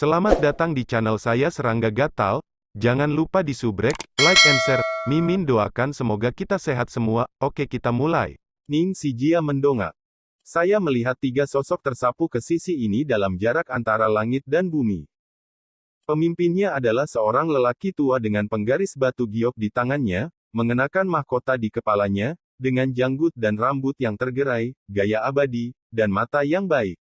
Selamat datang di channel saya Serangga Gatal. Jangan lupa di subrek, like and share. Mimin doakan semoga kita sehat semua. Oke, kita mulai. Ning Sijia mendongak. Saya melihat tiga sosok tersapu ke sisi ini dalam jarak antara langit dan bumi. Pemimpinnya adalah seorang lelaki tua dengan penggaris batu giok di tangannya, mengenakan mahkota di kepalanya, dengan janggut dan rambut yang tergerai, gaya abadi, dan mata yang baik.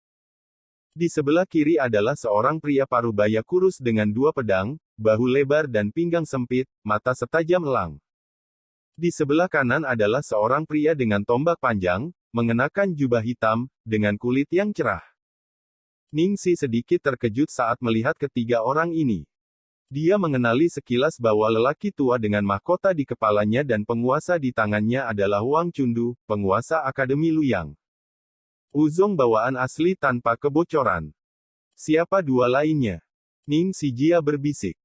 Di sebelah kiri adalah seorang pria parubaya kurus dengan dua pedang, bahu lebar dan pinggang sempit, mata setajam elang. Di sebelah kanan adalah seorang pria dengan tombak panjang, mengenakan jubah hitam, dengan kulit yang cerah. Ningsi sedikit terkejut saat melihat ketiga orang ini. Dia mengenali sekilas bahwa lelaki tua dengan mahkota di kepalanya dan penguasa di tangannya adalah Wang Chundu, penguasa Akademi Luyang. Uzong bawaan asli tanpa kebocoran. Siapa dua lainnya? Ning Sijia berbisik.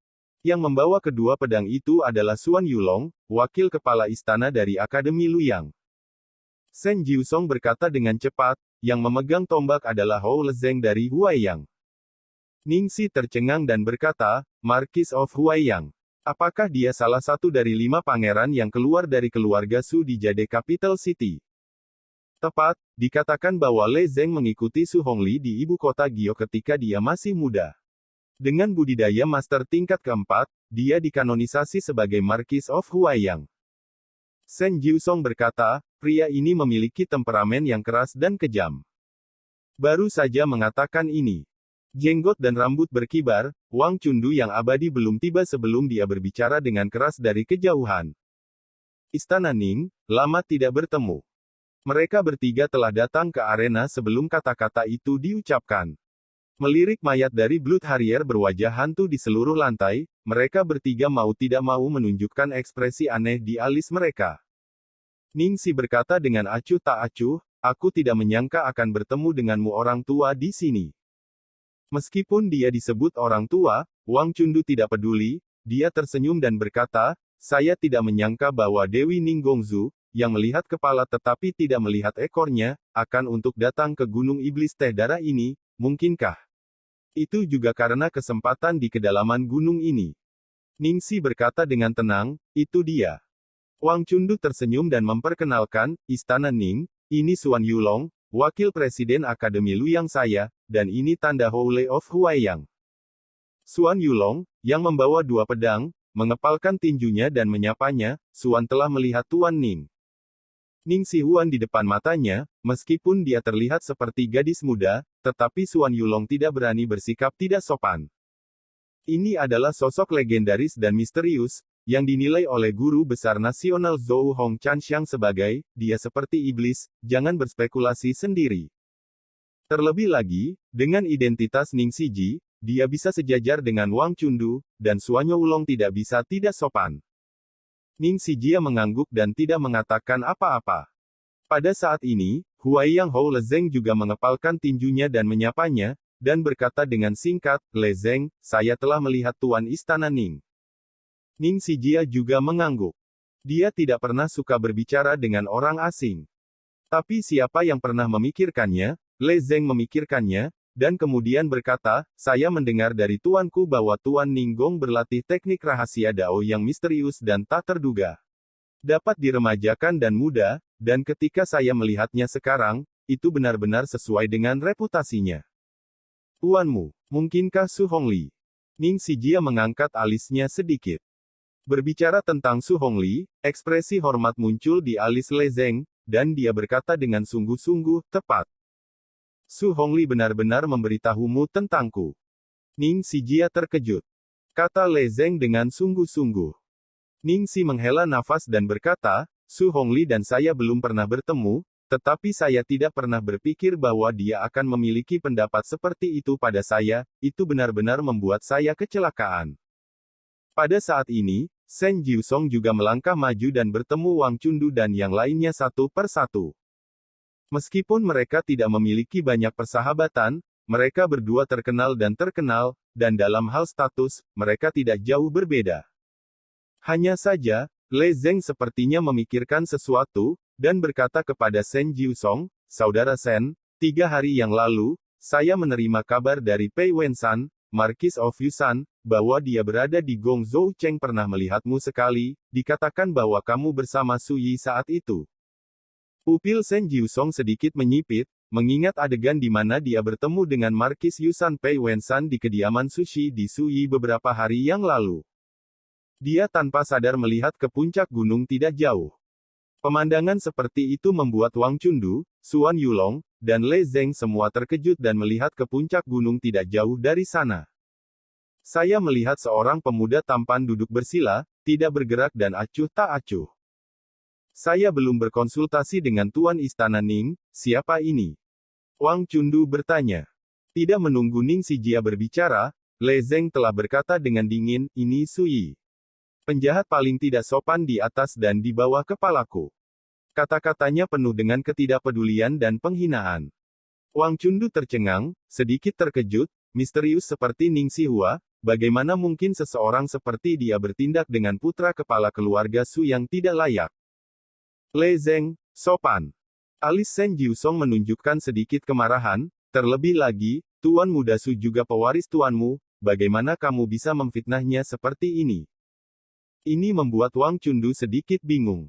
Yang membawa kedua pedang itu adalah Suan Yulong, wakil kepala istana dari Akademi Luyang. Shen Jiusong berkata dengan cepat, yang memegang tombak adalah Hou Lezeng dari Huaiyang. Ningsi tercengang dan berkata, Marquis of Huaiyang. Apakah dia salah satu dari 5 pangeran yang keluar dari keluarga Su di Jade Capital City? Tepat, dikatakan bahwa Lei Zeng mengikuti Su Hongli di ibu kota Gio ketika dia masih muda. Dengan budidaya master tingkat keempat, dia dikanonisasi sebagai Marquis of Huaiyang. Shen Jiusong berkata, pria ini memiliki temperamen yang keras dan kejam. Baru saja mengatakan ini. Jenggot dan rambut berkibar, Wang Chundu yang abadi belum tiba sebelum dia berbicara dengan keras dari kejauhan. Istana Ning, lama tidak bertemu. Mereka bertiga telah datang ke arena sebelum kata-kata itu diucapkan. Melirik mayat dari Blood Harrier berwajah hantu di seluruh lantai, mereka bertiga mau tidak mau menunjukkan ekspresi aneh di alis mereka. Ningsi berkata dengan acuh tak acuh, aku tidak menyangka akan bertemu denganmu orang tua di sini. Meskipun dia disebut orang tua, Wang Chundu tidak peduli, dia tersenyum dan berkata, saya tidak menyangka bahwa Dewi Ninggongzu, yang melihat kepala tetapi tidak melihat ekornya, akan untuk datang ke Gunung Iblis Teh Darah ini, mungkinkah? Itu juga karena kesempatan di kedalaman gunung ini. Ningsi berkata dengan tenang, itu dia. Wang Chundu tersenyum dan memperkenalkan, Istana Ning, ini Suan Yulong, Wakil Presiden Akademi Luyang saya, dan ini tanda Houle of Huaiyang. Suan Yulong, yang membawa dua pedang, mengepalkan tinjunya dan menyapanya, Suan telah melihat Tuan Ning. Ning Si Huan di depan matanya, meskipun dia terlihat seperti gadis muda, tetapi Suan Yulong tidak berani bersikap tidak sopan. Ini adalah sosok legendaris dan misterius, yang dinilai oleh guru besar nasional Zhou Hong Chanxiang sebagai, dia seperti iblis, jangan berspekulasi sendiri. Terlebih lagi, dengan identitas Ning Siji, dia bisa sejajar dengan Wang Chundu, dan Suan Yulong tidak bisa tidak sopan. Ning Sijia mengangguk dan tidak mengatakan apa-apa. Pada saat ini, Huaiyang Hou Lezeng juga mengepalkan tinjunya dan menyapanya, dan berkata dengan singkat, Lezeng, saya telah melihat Tuan Istana Ning. Ning Sijia juga mengangguk. Dia tidak pernah suka berbicara dengan orang asing. Tapi siapa yang pernah memikirkannya, Lezeng memikirkannya, dan kemudian berkata, saya mendengar dari tuanku bahwa Tuan Ninggong berlatih teknik rahasia Dao yang misterius dan tak terduga. Dapat diremajakan dan muda, dan ketika saya melihatnya sekarang, itu benar-benar sesuai dengan reputasinya. Tuanmu, mungkinkah Su Hongli? Ning Sijia mengangkat alisnya sedikit. Berbicara tentang Su Hongli, ekspresi hormat muncul di alis Lezeng, dan dia berkata dengan sungguh-sungguh, tepat. Su Hongli benar-benar memberitahumu tentangku. Ning Sijia terkejut. Kata Lezeng dengan sungguh-sungguh. Ning Si menghela nafas dan berkata, Su Hongli dan saya belum pernah bertemu, tetapi saya tidak pernah berpikir bahwa dia akan memiliki pendapat seperti itu pada saya, itu benar-benar membuat saya kecelakaan. Pada saat ini, Shen Jiusong juga melangkah maju dan bertemu Wang Chundu dan yang lainnya satu per satu. Meskipun mereka tidak memiliki banyak persahabatan, mereka berdua terkenal, dan dalam hal status, mereka tidak jauh berbeda. Hanya saja, Lei Zeng sepertinya memikirkan sesuatu, dan berkata kepada Shen Jiusong, Saudara Shen, 3 hari yang lalu, saya menerima kabar dari Pei Wensan, Marquis of Yusan, bahwa dia berada di Gong Zhou Cheng pernah melihatmu sekali, dikatakan bahwa kamu bersama Su Yi saat itu. Pupil Shen Jiusong sedikit menyipit, mengingat adegan di mana dia bertemu dengan Marquis Yusan Pei Wensan di kediaman sushi di Su Yi beberapa hari yang lalu. Dia tanpa sadar melihat ke puncak gunung tidak jauh. Pemandangan seperti itu membuat Wang Chundu, Suan Yulong, dan Lei Zeng semua terkejut dan melihat ke puncak gunung tidak jauh dari sana. Saya melihat seorang pemuda tampan duduk bersila, tidak bergerak dan acuh tak acuh. Saya belum berkonsultasi dengan Tuan Istana Ning, siapa ini? Wang Chundu bertanya. Tidak menunggu Ning Xijia berbicara, Lei Zeng telah berkata dengan dingin, ini Su Yi. Penjahat paling tidak sopan di atas dan di bawah kepalaku. Kata-katanya penuh dengan ketidakpedulian dan penghinaan. Wang Chundu tercengang, sedikit terkejut, misterius seperti Ning Xihua, bagaimana mungkin seseorang seperti dia bertindak dengan putra kepala keluarga Su yang tidak layak. Lei Zeng, sopan. Alis Shen Jiusong menunjukkan sedikit kemarahan, terlebih lagi, Tuan Muda Su juga pewaris tuanmu, bagaimana kamu bisa memfitnahnya seperti ini? Ini membuat Wang Chundu sedikit bingung.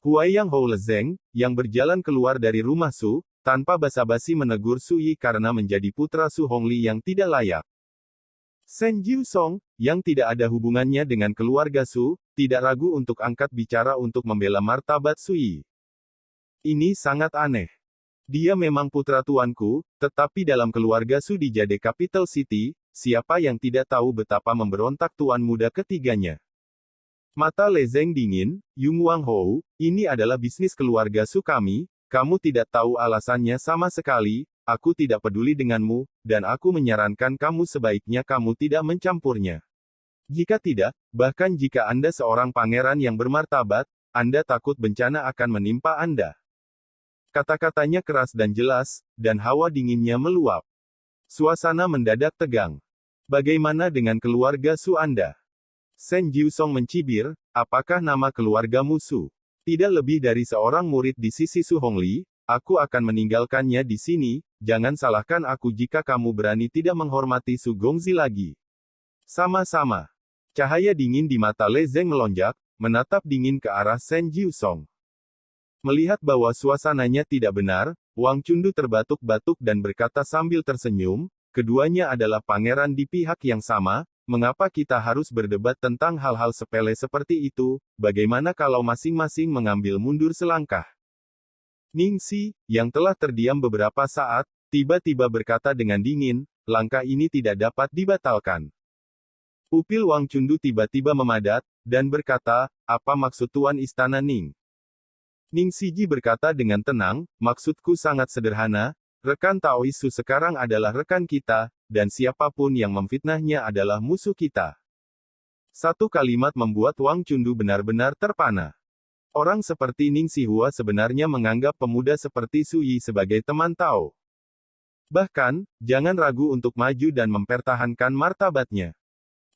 Huaiyang Hou Lezeng, yang berjalan keluar dari rumah Su, tanpa basa-basi menegur Su Yi karena menjadi putra Su Hongli yang tidak layak. Shen Jiusong, yang tidak ada hubungannya dengan keluarga Su, tidak ragu untuk angkat bicara untuk membela martabat Su Yi. Ini sangat aneh. Dia memang putra tuanku, tetapi dalam keluarga Su di Jade Capital City, siapa yang tidak tahu betapa memberontak tuan muda ketiganya? Mata Lei Zeng dingin, Yung Wang Hou, ini adalah bisnis keluarga Su kami, kamu tidak tahu alasannya sama sekali, aku tidak peduli denganmu, dan aku menyarankan kamu sebaiknya kamu tidak mencampurnya. Jika tidak, bahkan jika Anda seorang pangeran yang bermartabat, Anda takut bencana akan menimpa Anda. Kata-katanya keras dan jelas, dan hawa dinginnya meluap. Suasana mendadak tegang. Bagaimana dengan keluarga Su Anda? Shen Jiusong mencibir, apakah nama keluargamu Su? Tidak lebih dari seorang murid di sisi Su Hongli, aku akan meninggalkannya di sini, jangan salahkan aku jika kamu berani tidak menghormati Su Gongzi lagi. Sama-sama. Cahaya dingin di mata Lei Zeng melonjak, menatap dingin ke arah Shen Jiusong. Melihat bahwa suasananya tidak benar, Wang Chundu terbatuk-batuk dan berkata sambil tersenyum, keduanya adalah pangeran di pihak yang sama, mengapa kita harus berdebat tentang hal-hal sepele seperti itu, bagaimana kalau masing-masing mengambil mundur selangkah? Ning Xi, yang telah terdiam beberapa saat, tiba-tiba berkata dengan dingin, langkah ini tidak dapat dibatalkan. Pupil Wang Chundu tiba-tiba memadat, dan berkata, apa maksud Tuan Istana Ning? Ning Xiji berkata dengan tenang, maksudku sangat sederhana, rekan Taois Su sekarang adalah rekan kita, dan siapapun yang memfitnahnya adalah musuh kita. Satu kalimat membuat Wang Chundu benar-benar terpana. Orang seperti Ning Xihua sebenarnya menganggap pemuda seperti Su Yi sebagai teman Tao. Bahkan, jangan ragu untuk maju dan mempertahankan martabatnya.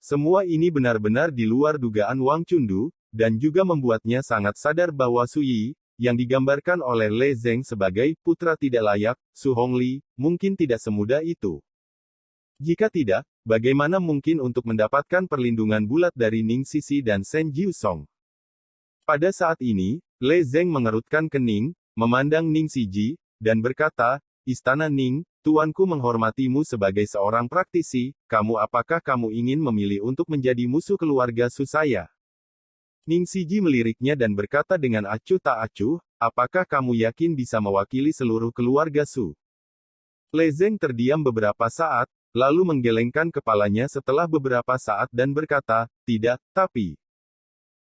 Semua ini benar-benar di luar dugaan Wang Chundu, dan juga membuatnya sangat sadar bahwa Su Yi, yang digambarkan oleh Lei Zeng sebagai putra tidak layak, Su Hongli, mungkin tidak semudah itu. Jika tidak, bagaimana mungkin untuk mendapatkan perlindungan bulat dari Ning Xixi dan Shen Jiusong? Pada saat ini, Lei Zeng mengerutkan kening, memandang Ning Xiji, dan berkata, Istana Ning, tuanku menghormatimu sebagai seorang praktisi, apakah kamu ingin memilih untuk menjadi musuh keluarga Su saya? Ning Xiji meliriknya dan berkata dengan acuh tak acuh, apakah kamu yakin bisa mewakili seluruh keluarga Su? Lei Zeng terdiam beberapa saat, lalu menggelengkan kepalanya setelah beberapa saat dan berkata, tidak, tapi.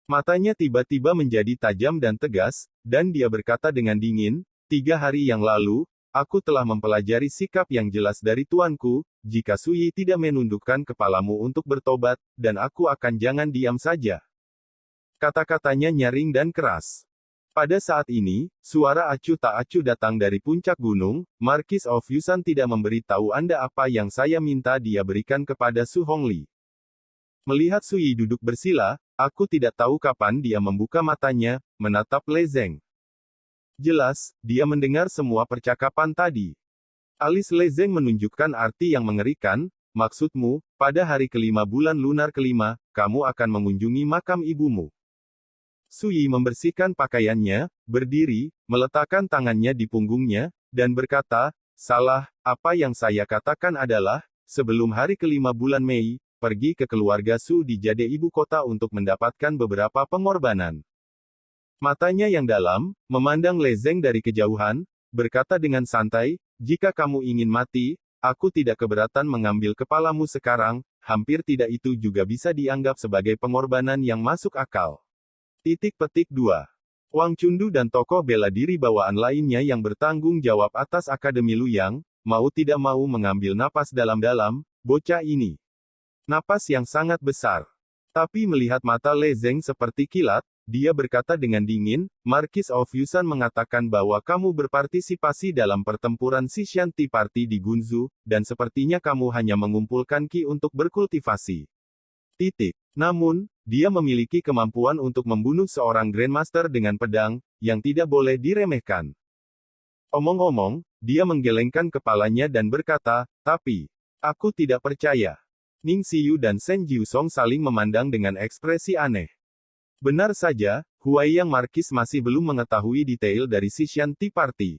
Matanya tiba-tiba menjadi tajam dan tegas, dan dia berkata dengan dingin, 3 hari yang lalu, aku telah mempelajari sikap yang jelas dari tuanku, jika Su Yi tidak menundukkan kepalamu untuk bertobat, dan aku akan jangan diam saja. Kata-katanya nyaring dan keras. Pada saat ini, suara acuh tak acuh datang dari puncak gunung, Marquis of Yusan tidak memberitahu Anda apa yang saya minta dia berikan kepada Su Hongli. Melihat Su Yi duduk bersila, aku tidak tahu kapan dia membuka matanya, menatap Lei Zeng. Jelas, dia mendengar semua percakapan tadi. Alis Lei Zeng menunjukkan arti yang mengerikan, maksudmu, pada hari kelima bulan lunar kelima, kamu akan mengunjungi makam ibumu. Sui membersihkan pakaiannya, berdiri, meletakkan tangannya di punggungnya, dan berkata, salah, apa yang saya katakan adalah, sebelum hari kelima bulan Mei, pergi ke keluarga Su di Jade ibu kota untuk mendapatkan beberapa pengorbanan. Matanya yang dalam, memandang Le Zeng dari kejauhan, berkata dengan santai, jika kamu ingin mati, aku tidak keberatan mengambil kepalamu sekarang, hampir tidak itu juga bisa dianggap sebagai pengorbanan yang masuk akal. Titik petik 2. Wang Chundu dan tokoh bela diri bawaan lainnya yang bertanggung jawab atas Akademi Luyang, mau tidak mau mengambil napas dalam-dalam, bocah ini. Napas yang sangat besar. Tapi melihat mata Le Zeng seperti kilat, dia berkata dengan dingin, Marquis of Yusan mengatakan bahwa kamu berpartisipasi dalam pertempuran Sishan Tea Party di Gunzu, dan sepertinya kamu hanya mengumpulkan ki untuk berkultivasi. Titik. Namun, dia memiliki kemampuan untuk membunuh seorang Grandmaster dengan pedang, yang tidak boleh diremehkan. Omong-omong, dia menggelengkan kepalanya dan berkata, tapi, aku tidak percaya. Ning Xiyu dan Shen Jiusong saling memandang dengan ekspresi aneh. Benar saja, Huaiyang Marquis masih belum mengetahui detail dari Sishan Tea Party.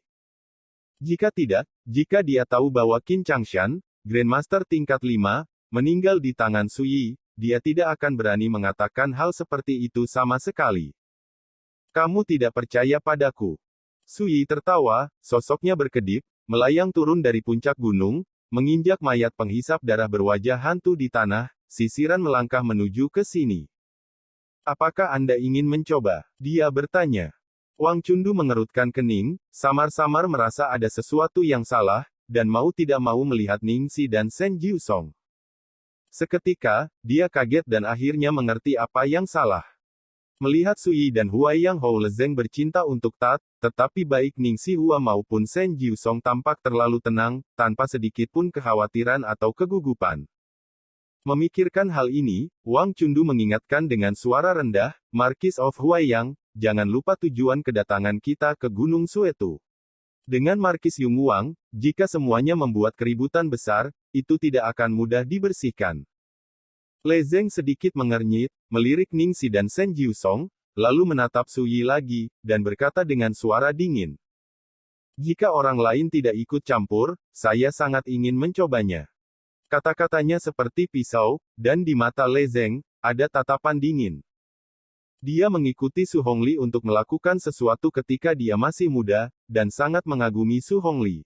Jika tidak, jika dia tahu bahwa Qin Changshan, Grandmaster tingkat 5, meninggal di tangan Sui, dia tidak akan berani mengatakan hal seperti itu sama sekali. Kamu tidak percaya padaku. Sui tertawa, sosoknya berkedip, melayang turun dari puncak gunung, menginjak mayat penghisap darah berwajah hantu di tanah, sisiran melangkah menuju ke sini. Apakah Anda ingin mencoba? Dia bertanya. Wang Chundu mengerutkan kening, samar-samar merasa ada sesuatu yang salah, dan mau tidak mau melihat Ningxi dan Shen Jiusong. Seketika, dia kaget dan akhirnya mengerti apa yang salah. Melihat Sui dan Huaiyang Hou Lezeng bercinta untuk Tat, tetapi baik Ningxi Hua maupun Shen Jiusong tampak terlalu tenang, tanpa sedikit pun kekhawatiran atau kegugupan. Memikirkan hal ini, Wang Chundu mengingatkan dengan suara rendah, Marquis of Huaiyang, jangan lupa tujuan kedatangan kita ke Gunung Suetu. Dengan Marquis Yung Wang, jika semuanya membuat keributan besar, itu tidak akan mudah dibersihkan. Le Zeng sedikit mengernyit, melirik Ningxi dan Shen Jiusong, lalu menatap Sui lagi, dan berkata dengan suara dingin. Jika orang lain tidak ikut campur, saya sangat ingin mencobanya. Kata-katanya seperti pisau, dan di mata Le Zeng, ada tatapan dingin. Dia mengikuti Su Hongli untuk melakukan sesuatu ketika dia masih muda, dan sangat mengagumi Su Hongli.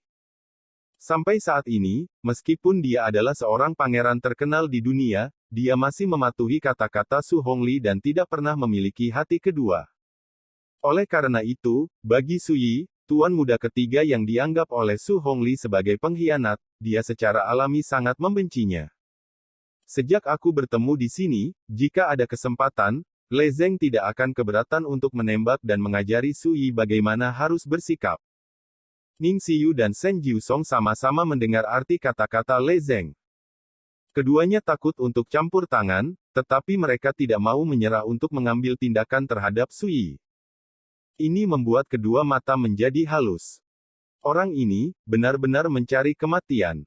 Sampai saat ini, meskipun dia adalah seorang pangeran terkenal di dunia, dia masih mematuhi kata-kata Su Hongli dan tidak pernah memiliki hati kedua. Oleh karena itu, bagi Sui, tuan muda ketiga yang dianggap oleh Su Hongli sebagai pengkhianat, dia secara alami sangat membencinya. Sejak aku bertemu di sini, jika ada kesempatan, Le Zeng tidak akan keberatan untuk menembak dan mengajari Sui bagaimana harus bersikap. Ning Xiyu dan Shen Jiusong sama-sama mendengar arti kata-kata Le Zeng. Keduanya takut untuk campur tangan, tetapi mereka tidak mau menyerah untuk mengambil tindakan terhadap Sui. Ini membuat kedua mata menjadi halus. Orang ini, benar-benar mencari kematian.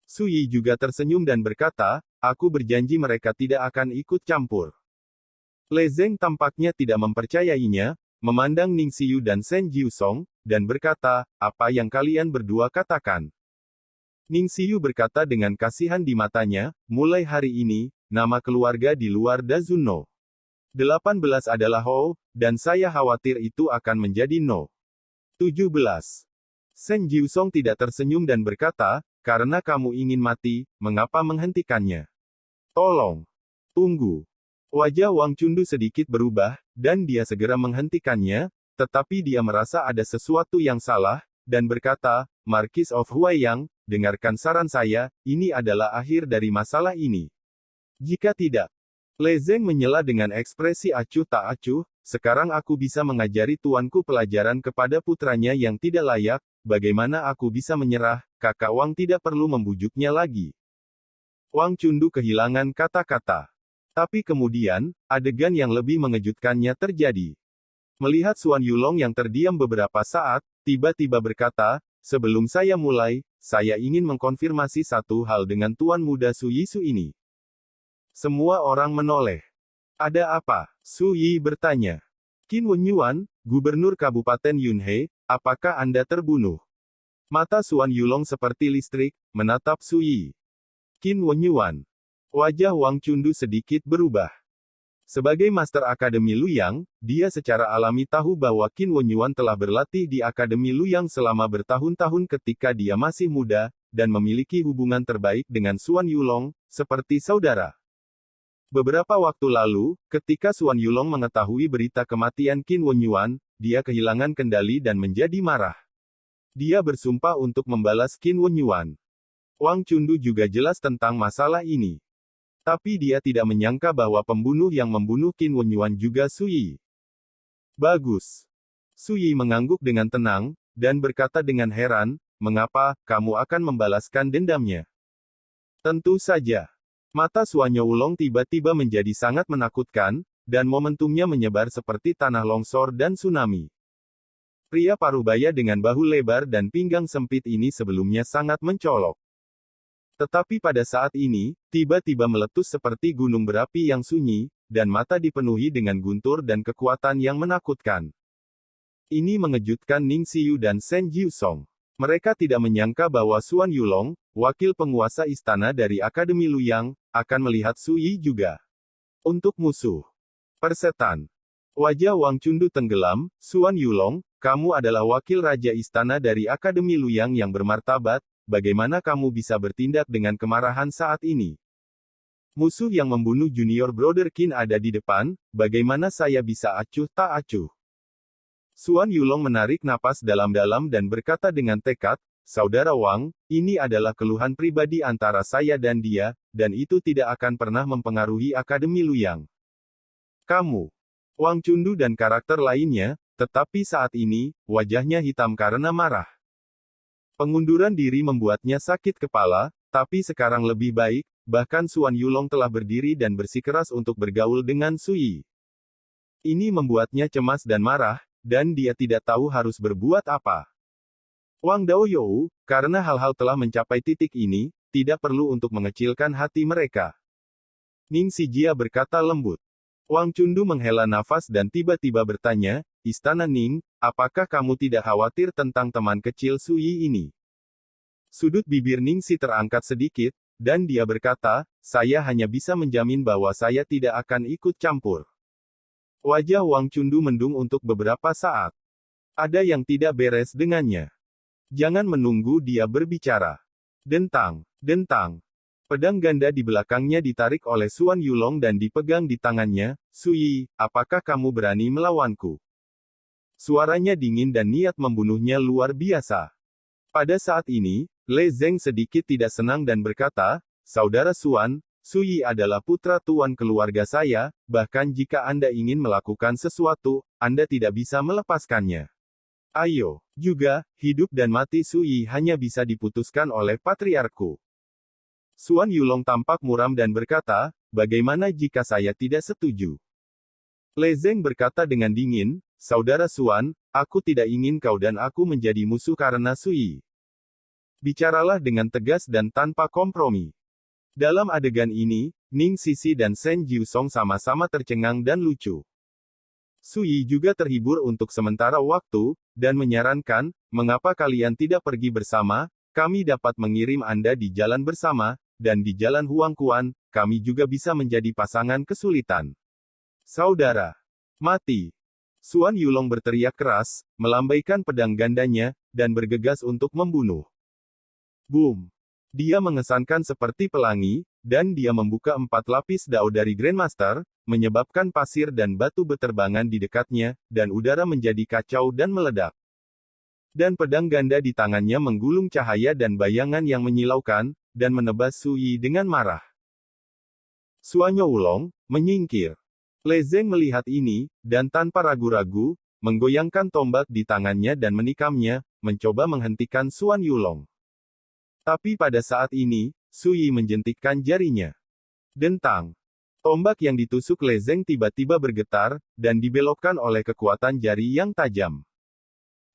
Sui juga tersenyum dan berkata, aku berjanji mereka tidak akan ikut campur. Le Zeng tampaknya tidak mempercayainya, memandang Ning Xiyu dan Shen Jiusong, dan berkata, apa yang kalian berdua katakan? Ning Xiyu berkata dengan kasihan di matanya, mulai hari ini, nama keluarga di luar Dazuno 18 adalah Hou, dan saya khawatir itu akan menjadi No. 17. Shen Jiusong tidak tersenyum dan berkata, karena kamu ingin mati, mengapa menghentikannya? Tolong. Tunggu. Wajah Wang Chundu sedikit berubah, dan dia segera menghentikannya, tetapi dia merasa ada sesuatu yang salah, dan berkata, Marquis of Huaiyang, dengarkan saran saya, ini adalah akhir dari masalah ini. Jika tidak, Le Zeng menyela dengan ekspresi acuh tak acuh, sekarang aku bisa mengajari tuanku pelajaran kepada putranya yang tidak layak, bagaimana aku bisa menyerah, kakak Wang tidak perlu membujuknya lagi. Wang Chundu kehilangan kata-kata. Tapi kemudian, adegan yang lebih mengejutkannya terjadi. Melihat Suan Yulong yang terdiam beberapa saat, tiba-tiba berkata, sebelum saya mulai, saya ingin mengkonfirmasi satu hal dengan Tuan Muda Su Yisu ini. Semua orang menoleh. Ada apa? Su Yi bertanya. Qin Wenyuan, Gubernur Kabupaten Yunhe, apakah Anda terbunuh? Mata Suan Yulong seperti listrik, menatap Su Yi. Qin Wenyuan. Wajah Wang Chundu sedikit berubah. Sebagai Master Akademi Luyang, dia secara alami tahu bahwa Qin Wenyuan telah berlatih di Akademi Luyang selama bertahun-tahun ketika dia masih muda, dan memiliki hubungan terbaik dengan Suan Yulong, seperti saudara. Beberapa waktu lalu, ketika Suan Yulong mengetahui berita kematian Qin Wenyuan, dia kehilangan kendali dan menjadi marah. Dia bersumpah untuk membalas Qin Wenyuan. Wang Chundu juga jelas tentang masalah ini. Tapi dia tidak menyangka bahwa pembunuh yang membunuh Qin Wenyuan juga Su Yi. Bagus. Su Yi mengangguk dengan tenang, dan berkata dengan heran, mengapa, kamu akan membalaskan dendamnya? Tentu saja. Mata Suan Yulong tiba-tiba menjadi sangat menakutkan, dan momentumnya menyebar seperti tanah longsor dan tsunami. Pria parubaya dengan bahu lebar dan pinggang sempit ini sebelumnya sangat mencolok. Tetapi pada saat ini, tiba-tiba meletus seperti gunung berapi yang sunyi, dan mata dipenuhi dengan guntur dan kekuatan yang menakutkan. Ini mengejutkan Ning Xiyu dan Shen Jiusong. Mereka tidak menyangka bahwa Suan Yulong, wakil penguasa istana dari Akademi Luyang, akan melihat Su Yi juga. Untuk musuh. Persetan. Wajah Wang Chundu tenggelam, Suan Yulong, kamu adalah wakil raja istana dari Akademi Luyang yang bermartabat, bagaimana kamu bisa bertindak dengan kemarahan saat ini? Musuh yang membunuh junior brother Qin ada di depan, bagaimana saya bisa acuh tak acuh? Suan Yulong menarik napas dalam-dalam dan berkata dengan tekad, Saudara Wang, ini adalah keluhan pribadi antara saya dan dia, dan itu tidak akan pernah mempengaruhi Akademi Luyang. Kamu, Wang Chundu dan karakter lainnya, tetapi saat ini, wajahnya hitam karena marah. Pengunduran diri membuatnya sakit kepala, tapi sekarang lebih baik, bahkan Suan Yulong telah berdiri dan bersikeras untuk bergaul dengan Su Yi. Ini membuatnya cemas dan marah, dan dia tidak tahu harus berbuat apa. Wang Daoyou, karena hal-hal telah mencapai titik ini, tidak perlu untuk mengecilkan hati mereka. Ning Xijia berkata lembut. Wang Chundu menghela nafas dan tiba-tiba bertanya, Istana Ning, apakah kamu tidak khawatir tentang teman kecil Su Yi ini? Sudut bibir Ning Xi terangkat sedikit, dan dia berkata, saya hanya bisa menjamin bahwa saya tidak akan ikut campur. Wajah Wang Chundu mendung untuk beberapa saat. Ada yang tidak beres dengannya. Jangan menunggu dia berbicara. Dentang, dentang. Pedang ganda di belakangnya ditarik oleh Suan Yulong dan dipegang di tangannya. Su Yi, apakah kamu berani melawanku? Suaranya dingin dan niat membunuhnya luar biasa. Pada saat ini, Le Zeng sedikit tidak senang dan berkata, Saudara Suan, Su Yi adalah putra tuan keluarga saya, bahkan jika Anda ingin melakukan sesuatu, Anda tidak bisa melepaskannya. Ayo, juga, hidup dan mati Su Yi hanya bisa diputuskan oleh patriarku. Suan Yulong tampak muram dan berkata, bagaimana jika saya tidak setuju? Le Zeng berkata dengan dingin, Saudara Suan, aku tidak ingin kau dan aku menjadi musuh karena Su Yi. Bicaralah dengan tegas dan tanpa kompromi. Dalam adegan ini, Ning Xixi dan Shen Jiusong sama-sama tercengang dan lucu. Su Yi juga terhibur untuk sementara waktu, dan menyarankan, mengapa kalian tidak pergi bersama, kami dapat mengirim Anda di jalan bersama, dan di jalan Huangquan, kami juga bisa menjadi pasangan kesulitan. Saudara. Mati. Suan Yulong berteriak keras, melambaikan pedang gandanya, dan bergegas untuk membunuh. Boom. Dia mengesankan seperti pelangi, dan dia membuka 4 lapis dao dari Grandmaster, menyebabkan pasir dan batu beterbangan di dekatnya, dan udara menjadi kacau dan meledak. Dan pedang ganda di tangannya menggulung cahaya dan bayangan yang menyilaukan, dan menebas Su Yi dengan marah. Suan Yulong menyingkir. Le Zeng melihat ini, dan tanpa ragu-ragu, menggoyangkan tombak di tangannya dan menikamnya, mencoba menghentikan Suan Yulong. Tapi pada saat ini, Su Yi menjentikkan jarinya. Dentang. Tombak yang ditusuk Le Zeng tiba-tiba bergetar, dan dibelokkan oleh kekuatan jari yang tajam.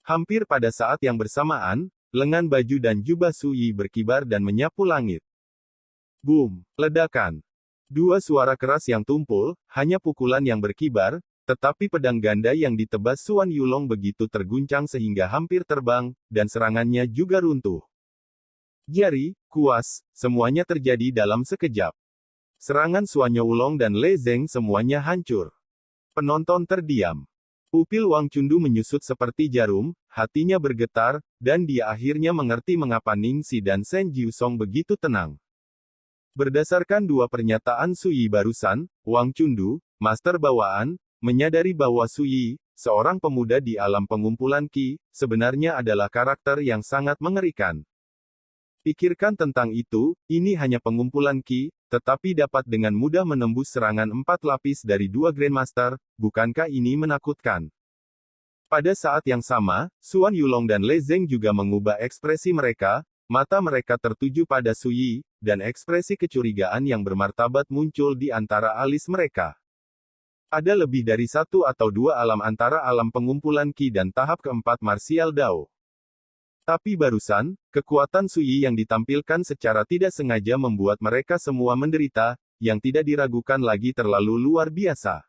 Hampir pada saat yang bersamaan, lengan baju dan jubah Sui berkibar dan menyapu langit. Boom! Ledakan. Dua suara keras yang tumpul, hanya pukulan yang berkibar, tetapi pedang ganda yang ditebas Suan Yulong begitu terguncang sehingga hampir terbang, dan serangannya juga runtuh. Jari, kuas, semuanya terjadi dalam sekejap. Serangan Suan Yulong dan Le Zeng semuanya hancur. Penonton terdiam. Pupil Wang Chundu menyusut seperti jarum, hatinya bergetar, dan dia akhirnya mengerti mengapa Ning Xi dan Shen Jiusong begitu tenang. Berdasarkan dua pernyataan Sui barusan, Wang Chundu, master bawaan, menyadari bahwa Sui, seorang pemuda di alam pengumpulan Qi, sebenarnya adalah karakter yang sangat mengerikan. Pikirkan tentang itu, ini hanya pengumpulan Qi, tetapi dapat dengan mudah menembus serangan 4 lapis dari dua Grandmaster, bukankah ini menakutkan? Pada saat yang sama, Suan Yulong dan Le Zeng juga mengubah ekspresi mereka, mata mereka tertuju pada Sui, dan ekspresi kecurigaan yang bermartabat muncul di antara alis mereka. Ada lebih dari satu atau dua alam antara alam pengumpulan Qi dan tahap keempat martial Dao. Tapi barusan, kekuatan Sui yang ditampilkan secara tidak sengaja membuat mereka semua menderita, yang tidak diragukan lagi terlalu luar biasa.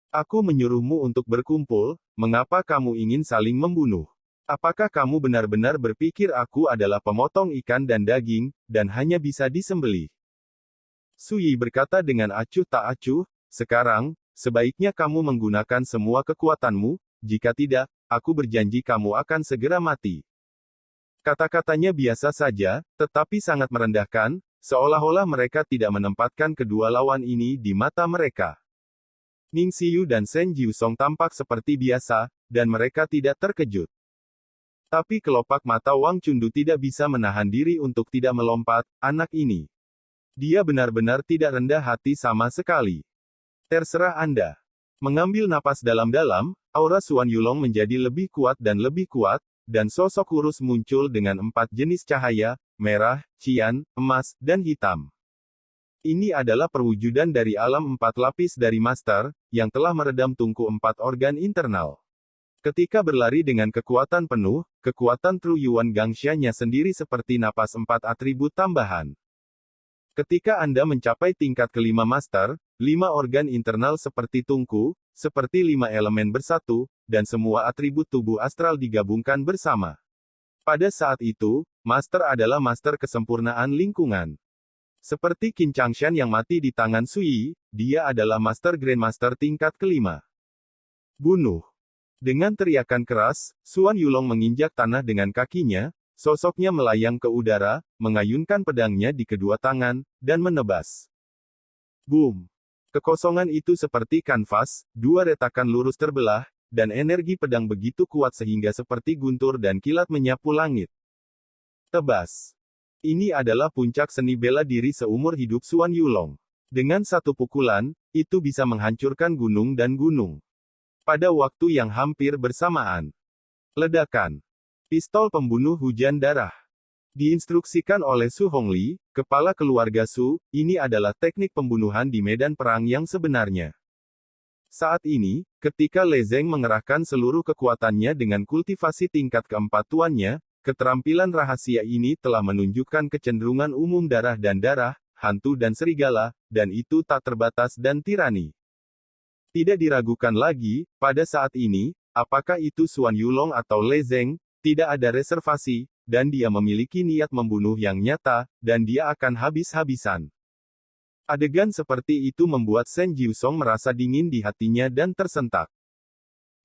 Aku menyuruhmu untuk berkumpul, mengapa kamu ingin saling membunuh? Apakah kamu benar-benar berpikir aku adalah pemotong ikan dan daging, dan hanya bisa disembelih? Sui berkata dengan acuh tak acuh, sekarang, sebaiknya kamu menggunakan semua kekuatanmu, jika tidak, aku berjanji kamu akan segera mati. Kata-katanya biasa saja, tetapi sangat merendahkan, seolah-olah mereka tidak menempatkan kedua lawan ini di mata mereka. Ning Xiyu dan Shen Jiusong tampak seperti biasa, dan mereka tidak terkejut. Tapi kelopak mata Wang Chundu tidak bisa menahan diri untuk tidak melompat, anak ini. Dia benar-benar tidak rendah hati sama sekali. Terserah Anda. Mengambil napas dalam-dalam, aura Suan Yulong menjadi lebih kuat, dan sosok kurus muncul dengan 4 jenis cahaya, merah, cian, emas, dan hitam. Ini adalah perwujudan dari alam 4 lapis dari Master, yang telah meredam tungku 4 organ internal. Ketika berlari dengan kekuatan penuh, kekuatan True Yuan Gangsha-nya sendiri seperti napas 4 atribut tambahan. Ketika Anda mencapai tingkat kelima Master, 5 organ internal seperti tungku, seperti 5 elemen bersatu, dan semua atribut tubuh astral digabungkan bersama. Pada saat itu, Master adalah Master kesempurnaan lingkungan. Seperti Qin Changshan yang mati di tangan Sui, dia adalah Master Grandmaster tingkat kelima. Bunuh. Dengan teriakan keras, Suan Yulong menginjak tanah dengan kakinya, sosoknya melayang ke udara, mengayunkan pedangnya di kedua tangan, dan menebas. Boom! Kekosongan itu seperti kanvas, dua retakan lurus terbelah, dan energi pedang begitu kuat sehingga seperti guntur dan kilat menyapu langit. Tebas. Ini adalah puncak seni bela diri seumur hidup Suan Yulong. Dengan satu pukulan, itu bisa menghancurkan gunung dan gunung. Pada waktu yang hampir bersamaan. Ledakan. Pistol pembunuh hujan darah. Diinstruksikan oleh Su Hongli, kepala keluarga Su, ini adalah teknik pembunuhan di medan perang yang sebenarnya. Saat ini, ketika Le Zeng mengerahkan seluruh kekuatannya dengan kultivasi tingkat keempat tuannya, keterampilan rahasia ini telah menunjukkan kecenderungan umum darah, hantu dan serigala, dan itu tak terbatas dan tirani. Tidak diragukan lagi, pada saat ini, apakah itu Suan Yulong atau Le Zeng, tidak ada reservasi, dan dia memiliki niat membunuh yang nyata, dan dia akan habis-habisan. Adegan seperti itu membuat Shen Jiusong merasa dingin di hatinya dan tersentak.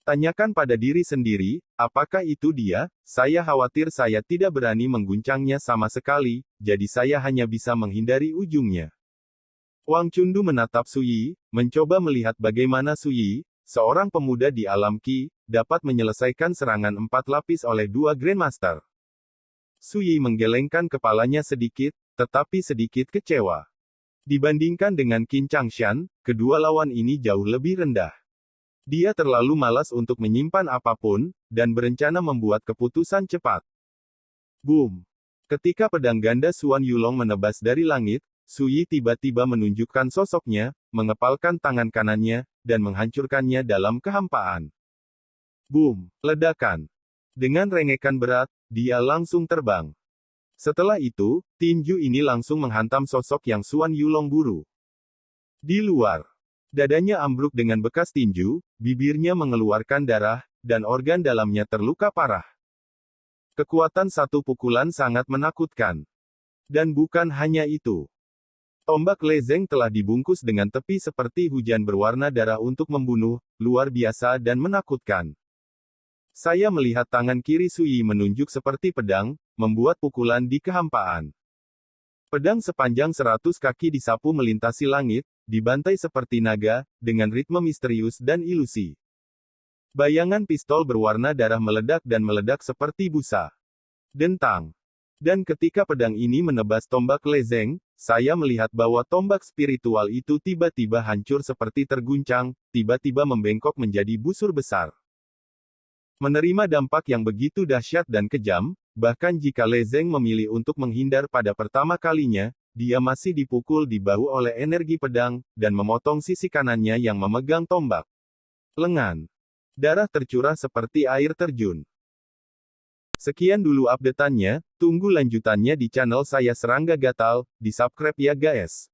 Tanyakan pada diri sendiri, apakah itu dia? Saya khawatir saya tidak berani mengguncangnya sama sekali, jadi saya hanya bisa menghindari ujungnya. Wang Chundu menatap Sui, mencoba melihat bagaimana Sui, seorang pemuda di alam Qi, dapat menyelesaikan serangan 4 lapis oleh 2 Grandmaster. Sui menggelengkan kepalanya sedikit, tetapi sedikit kecewa. Dibandingkan dengan Qin Changshan, kedua lawan ini jauh lebih rendah. Dia terlalu malas untuk menyimpan apapun, dan berencana membuat keputusan cepat. Boom! Ketika pedang ganda Suan Yulong menebas dari langit, Sui tiba-tiba menunjukkan sosoknya, mengepalkan tangan kanannya, dan menghancurkannya dalam kehampaan. Boom! Ledakan. Dengan rengekan berat, dia langsung terbang. Setelah itu, tinju ini langsung menghantam sosok yang Xuan Yulong buru. Di luar, dadanya ambruk dengan bekas tinju, bibirnya mengeluarkan darah, dan organ dalamnya terluka parah. Kekuatan satu pukulan sangat menakutkan. Dan bukan hanya itu. Tombak lezeng telah dibungkus dengan tepi seperti hujan berwarna darah untuk membunuh, luar biasa dan menakutkan. Saya melihat tangan kiri Sui menunjuk seperti pedang, membuat pukulan di kehampaan. Pedang sepanjang 100 kaki disapu melintasi langit, dibantai seperti naga, dengan ritme misterius dan ilusi. Bayangan pistol berwarna darah meledak dan meledak seperti busa. Dentang. Dan ketika pedang ini menebas tombak lezeng, saya melihat bahwa tombak spiritual itu tiba-tiba hancur seperti terguncang, tiba-tiba membengkok menjadi busur besar. Menerima dampak yang begitu dahsyat dan kejam, bahkan jika lezeng memilih untuk menghindar pada pertama kalinya, dia masih dipukul di bahu oleh energi pedang, dan memotong sisi kanannya yang memegang tombak. Lengan. Darah tercurah seperti air terjun. Sekian dulu update-annya, tunggu lanjutannya di channel saya Serangga Gatal, di subscribe ya guys.